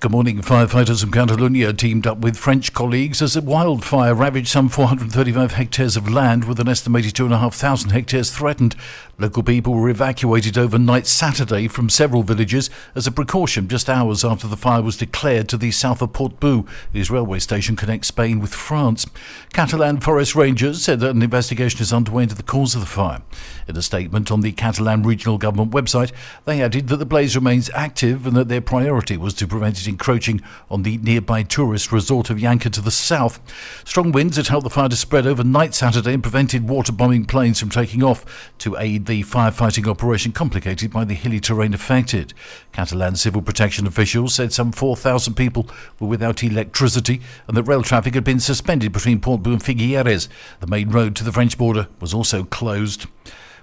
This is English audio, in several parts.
Good morning. Firefighters from Catalonia teamed up with French colleagues as a wildfire ravaged some 435 hectares of land, with an estimated 2,500 hectares threatened. Local people were evacuated overnight Saturday from several villages as a precaution, just hours after the fire was declared to the south of Portbou, whose railway station connects Spain with France. Catalan forest rangers said that an investigation is underway into the cause of the fire. In a statement on the Catalan regional government website, they added that the blaze remains active and that their priority was to prevent it encroaching on the nearby tourist resort of Llanca to the south. Strong winds had helped the fire to spread overnight Saturday and prevented water-bombing planes from taking off to aid the firefighting operation, complicated by the hilly terrain affected. Catalan civil protection officials said some 4,000 people were without electricity and that rail traffic had been suspended between Portbou and Figueres. The main road to the French border was also closed.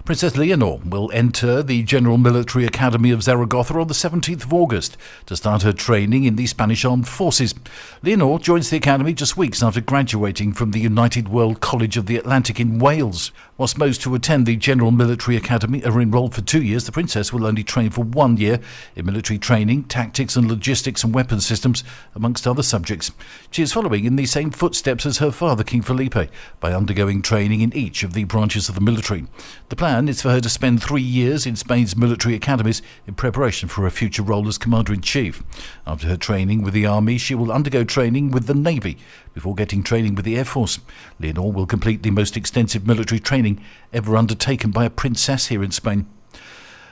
Princess Leonor will enter the General Military Academy of Zaragoza on the 17th of August to start her training in the Spanish Armed Forces. Leonor joins the academy just weeks after graduating from the United World College of the Atlantic in Wales. Whilst most who attend the General Military Academy are enrolled for 2 years, the princess will only train for 1 year in military training, tactics and logistics and weapons systems, amongst other subjects. She is following in the same footsteps as her father, King Felipe, by undergoing training in each of the branches of the military. The plan is for her to spend 3 years in Spain's military academies in preparation for her future role as Commander-in-Chief. After her training with the Army, she will undergo training with the Navy before getting training with the Air Force. Leonor will complete the most extensive military training ever undertaken by a princess here in Spain.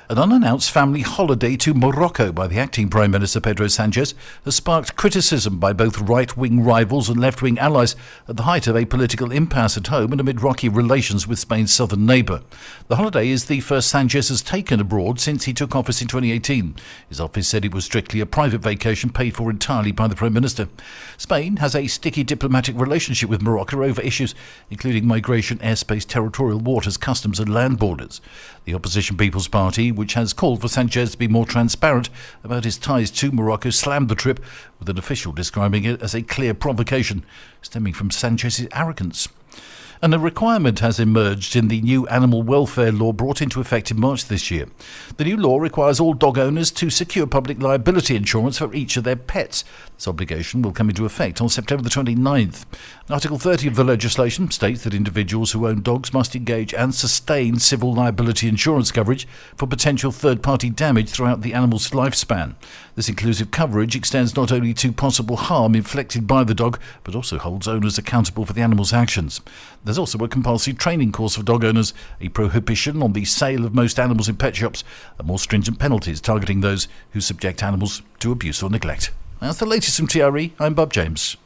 An unannounced family holiday to Morocco by the acting Prime Minister Pedro Sanchez has sparked criticism by both right-wing rivals and left-wing allies at the height of a political impasse at home and amid rocky relations with Spain's southern neighbour. The holiday is the first Sanchez has taken abroad since he took office in 2018. His office said it was strictly a private vacation paid for entirely by the Prime Minister. Spain has a sticky diplomatic relationship with Morocco over issues including migration, airspace, territorial waters, customs and land borders. The opposition People's Party, which has called for Sanchez to be more transparent about his ties to Morocco, slammed the trip, with an official describing it as a clear provocation stemming from Sanchez's arrogance. And a requirement has emerged in the new animal welfare law brought into effect in March this year. The new law requires all dog owners to secure public liability insurance for each of their pets. This obligation will come into effect on September the 29th. Article 30 of the legislation states that individuals who own dogs must engage and sustain civil liability insurance coverage for potential third-party damage throughout the animal's lifespan. This inclusive coverage extends not only to possible harm inflicted by the dog, but also holds owners accountable for the animal's actions. There's also a compulsory training course for dog owners, a prohibition on the sale of most animals in pet shops, and more stringent penalties targeting those who subject animals to abuse or neglect. That's the latest from TRE. I'm Bob James.